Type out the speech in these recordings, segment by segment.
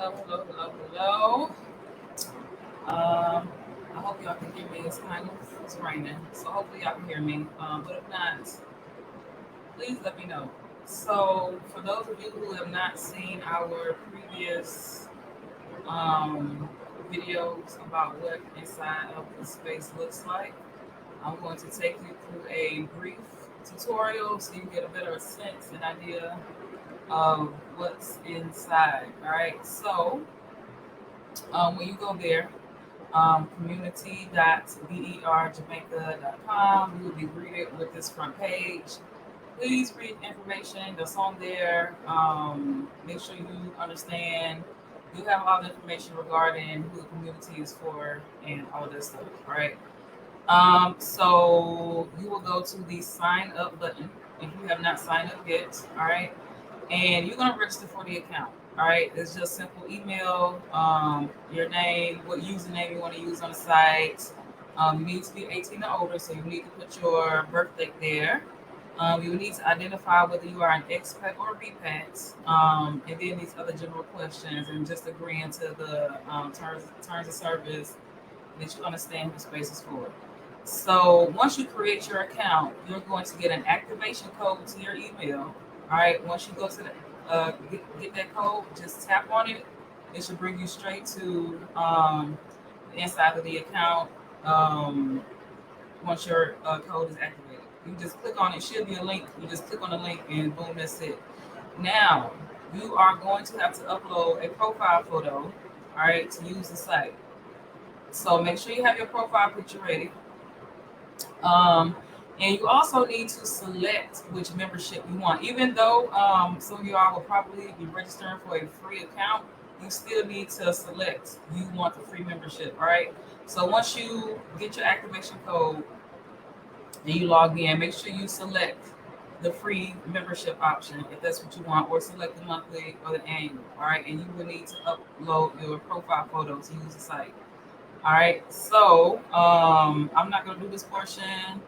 Hello. I hope y'all can hear me. It's raining, so hopefully y'all can hear me. But if not, please let me know. So, for those of you who have not seen our previous um, videos about what inside of the space looks like, I'm going to take you through a brief tutorial so you get a better sense and idea of what's inside. All right. So, when you go there, community.berjamaica.com. You will be greeted with this front page. Please read information that's on there. Make sure you understand. You have all the information regarding who the community is for and all this stuff. All right. So you will go to the sign up button if you have not signed up yet. All right, and you're gonna register for the account. All right, it's just simple email, your name, what username you want to use on the site. You need to be 18 or older, so you need to put your birthday there. You need to identify whether you are an expat or a repat, and then these other general questions, and just agreeing to the terms of service that you understand who the space is for. So once you create your account, you're going to get an activation code to your email. All right. Once you go to get that code, just tap on it. It should bring you straight to the inside of the account. Um, Once your code is activated, you just click on it. Should be a link. You just click on the link, and boom, that's it. Now you are going to have to upload a profile photo. All right, to use the site. So make sure you have your profile picture ready. Um, and you also need to select which membership you want. Even though some of you all will probably be registering for a free account, you still need to select you want the free membership. All right. So once you get your activation code and you log in, make sure you select the free membership option if that's what you want, or select the monthly or the annual. All right. And you will need to upload your profile photo to use the site. All right, so I'm not going to do this portion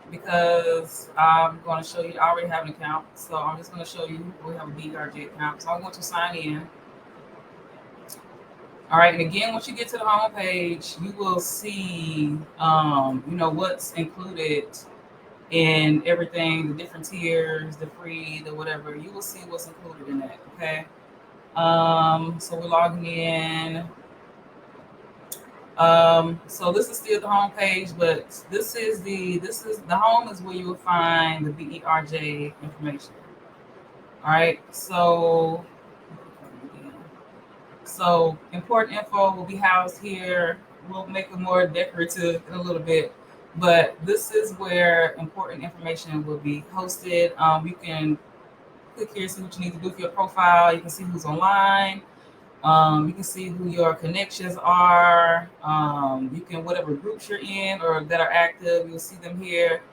because I'm going to show you. I already have an account, so I'm just going to show you we have a BRG account. So I'm going to sign in. All right, and again, once you get to the home page, you will see, what's included in everything, the different tiers, the free, the whatever. You will see what's included in that. Okay. So we're logging in. So this is still the home page, but this is the home is where you will find the BERJ information. All right. So important info will be housed here. We'll make it more decorative in a little bit, but this is where important information will be hosted. You can click here, see what you need to do for your profile. You can see who's online. You can see who your connections are. You can, whatever groups you're in or that are active, you'll see them here.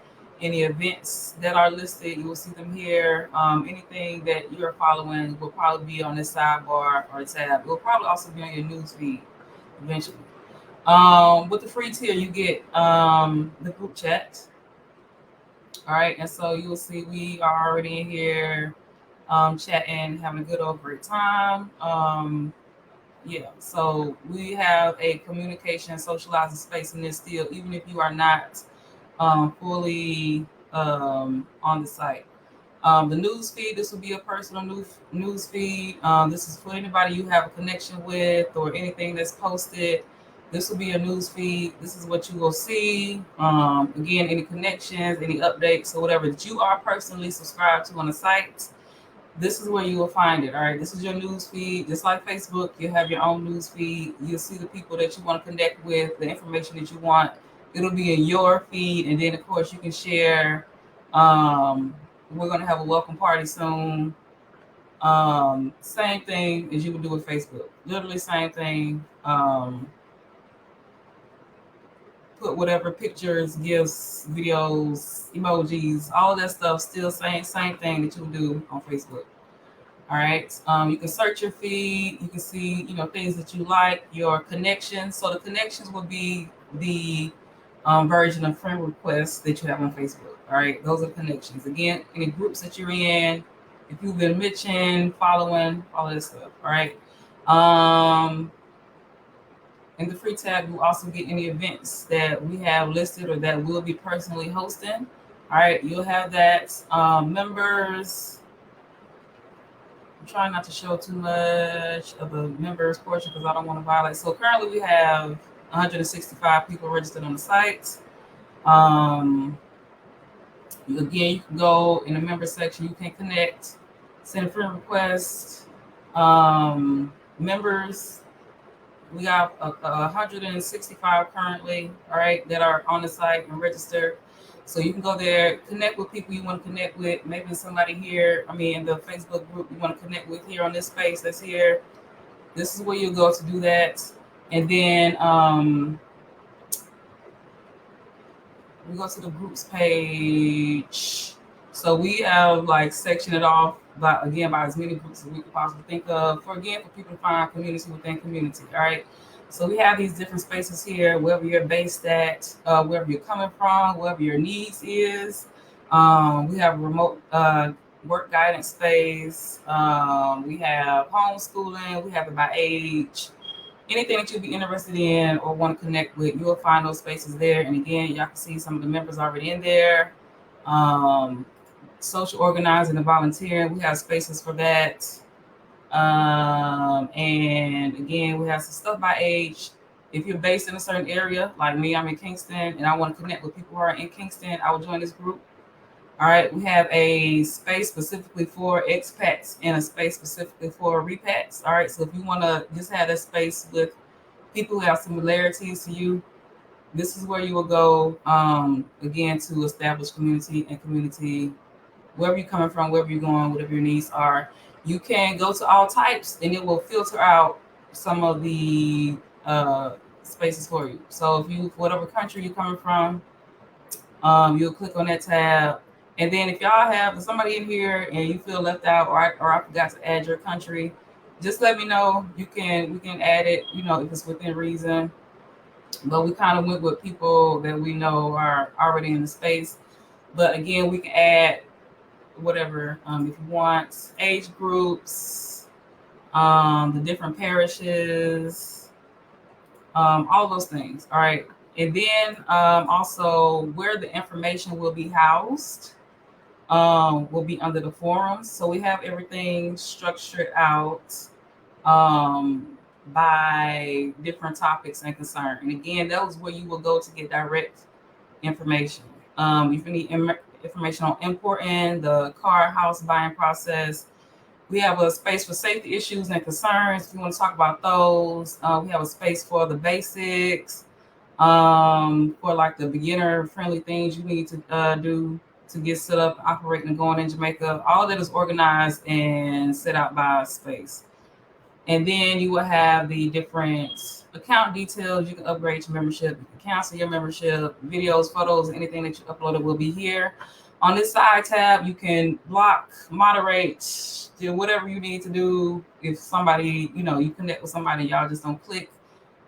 Any events that are listed, you will see them here. Anything that you're following will probably be on this sidebar or tab. It will probably also be on your news feed eventually. With the free tier, you get the group chat. All right, and so you'll see we are already in here chatting, having a good old great time. Yeah, so we have a communication, socializing space in this still, even if you are not fully on the site. The news feed, this will be a personal news feed. This is for anybody you have a connection with or anything that's posted. This will be a news feed. This is what you will see. Again, any connections, any updates, or whatever that you are personally subscribed to on the site, this is where you will find it. All right. This is your news feed. Just like Facebook, you have your own news feed. You'll see the people that you want to connect with, the information that you want. It'll be in your feed. And then, of course, you can share. We're going to have a welcome party soon. Same thing as you would do with Facebook. Literally, same thing. Put whatever pictures, gifts, videos, emojis, all of that stuff. Still same thing that you would do on Facebook. All right. You can search your feed. You can see, things that you like, your connections. So the connections will be the version of friend requests that you have on Facebook. All right. Those are connections. Again, any groups that you're in, if you've been mentioned, following, all of this stuff. All right. In the free tab, you also get any events that we have listed or that we'll be personally hosting. All right, you'll have that. Members, I'm trying not to show too much of the members portion because I don't want to violate. So currently we have 165 people registered on the site. Again, you can go in the member section, you can connect, send a friend request. Members, we got 165 currently, all right, that are on the site and registered. So you can go there, connect with people you want to connect with. Maybe somebody here, in the Facebook group you want to connect with here on this space that's here. This is where you go to do that. And then we go to the groups page. So we have like sectioned it off by as many groups as we could possibly think of. For people to find community within community. All right. So we have these different spaces here, wherever you're based at, wherever you're coming from, wherever your needs is. We have remote work guidance space. We have homeschooling. We have it by age. Anything that you'll be interested in or want to connect with, you'll find those spaces there. And again, y'all can see some of the members already in there. Social organizing and volunteering, we have spaces for that. And again, we have some stuff by age. If you're based in a certain area, like me, I'm in Kingston, and I want to connect with people who are in Kingston, I will join this group. All right, we have a space specifically for expats and a space specifically for repats. All right, so if you want to just have a space with people who have similarities to you, this is where you will go, again, to establish community and community, wherever you're coming from, wherever you're going, whatever your needs are. You can go to all types and it will filter out some of the spaces for you. So if you, whatever country you're coming from, you'll click on that tab. And then if y'all have somebody in here and you feel left out, or I forgot to add your country, just let me know. We can add it, if it's within reason. But we kind of went with people that we know are already in the space. But again, we can add whatever, if you want, age groups, the different parishes, all those things. All right. And then also where the information will be housed will be under the forums. So we have everything structured out by different topics and concern. And again, that was where you will go to get direct information. If you need information on importing, the car house buying process, we have a space for safety issues and concerns. If you want to talk about those, we have a space for the basics, for like the beginner friendly things you need to do to get set up, operating, and going in Jamaica. All that is organized and set out by space. And then you will have the different account details. You can upgrade your membership, you can cancel your membership, videos, photos, anything that you uploaded will be here. On this side tab, you can block, moderate, do whatever you need to do. If somebody, you connect with somebody, y'all just don't click,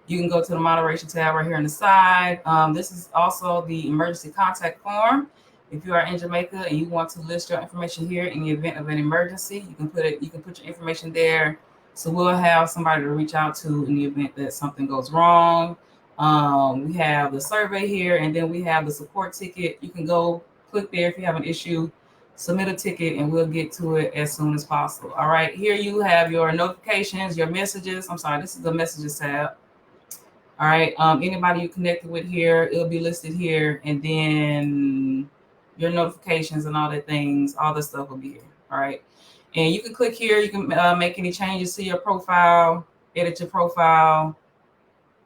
you can go to the moderation tab right here on the side. This is also the emergency contact form. If you are in Jamaica and you want to list your information here in the event of an emergency, you can put your information there. So we'll have somebody to reach out to in the event that something goes wrong. We have the survey here, and then we have the support ticket. You can go click there if you have an issue, submit a ticket, and we'll get to it as soon as possible. All right, here you have your notifications, your messages. I'm sorry, this is the messages tab. All right, anybody you connected with here, it'll be listed here, and then your notifications and all that things, all the stuff will be here. All right. And you can click here. You can make any changes to your profile, edit your profile,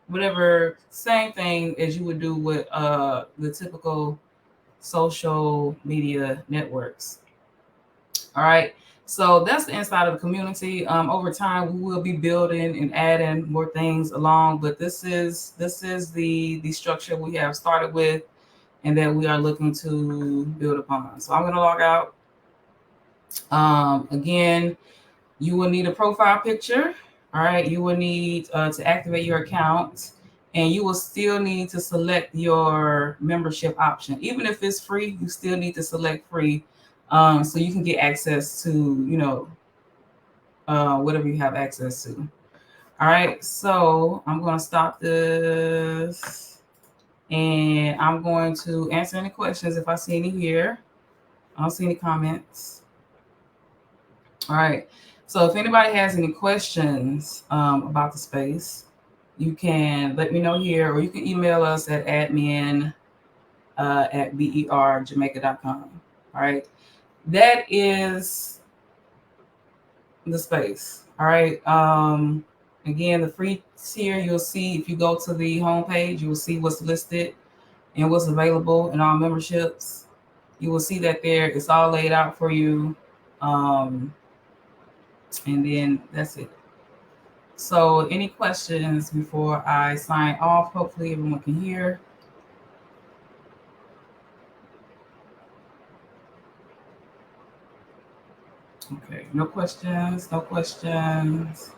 whatever. Same thing as you would do with the typical social media networks. All right. So that's the inside of the community. Over time, we will be building and adding more things along. But this is the structure we have started with, and that we are looking to build upon. So I'm going to log out. Again, you will need a profile picture. All right. You will need to activate your account, and you will still need to select your membership option. Even if it's free, you still need to select free, so you can get access to, whatever you have access to. All right, so I'm going to stop this and I'm going to answer any questions if I see any here. I don't see any comments. All right, so if anybody has any questions about the space, you can let me know here, or you can email us at admin at berjamaica.com. All right, that is the space. All right. Again, the free tier, you'll see if you go to the homepage, you will see what's listed and what's available in all memberships. You will see that there it's all laid out for you. And then that's it. So, any questions before I sign off? Hopefully, everyone can hear. Okay, no questions, no questions.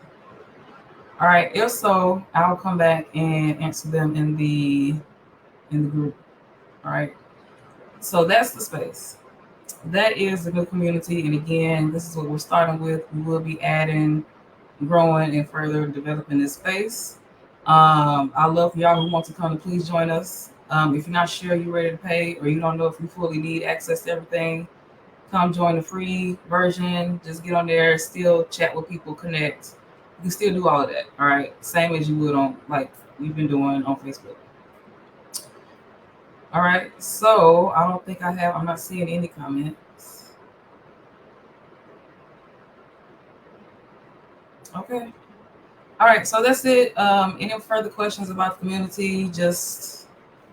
All right, if so, I'll come back and answer them in the group. All right. So that's the space. That is the new community. And again, this is what we're starting with. We will be adding, growing, and further developing this space. I love y'all who want to come to please join us. If you're not sure you're ready to pay, or you don't know if you fully need access to everything, come join the free version. Just get on there, still chat with people, connect. You can still do all of that. All right. Same as you would on, like you've been doing on Facebook. All right. So I don't think I'm not seeing any comments. Okay. All right. So that's it. Any further questions about the community, just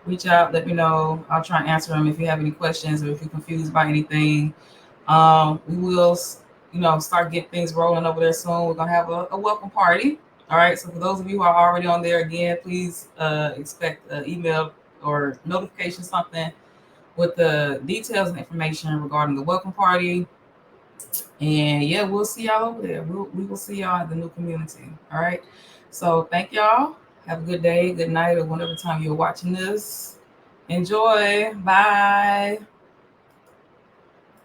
reach out, let me know. I'll try and answer them if you have any questions or if you're confused by anything. We will, start getting things rolling over there soon. We're going to have a welcome party. All right. So for those of you who are already on there, again, please expect an email or notification, something with the details and information regarding the welcome party. And yeah, we'll see y'all over there. We will see y'all at the new community. All right. So thank y'all. Have a good day, good night, or whenever time you're watching this. Enjoy. Bye.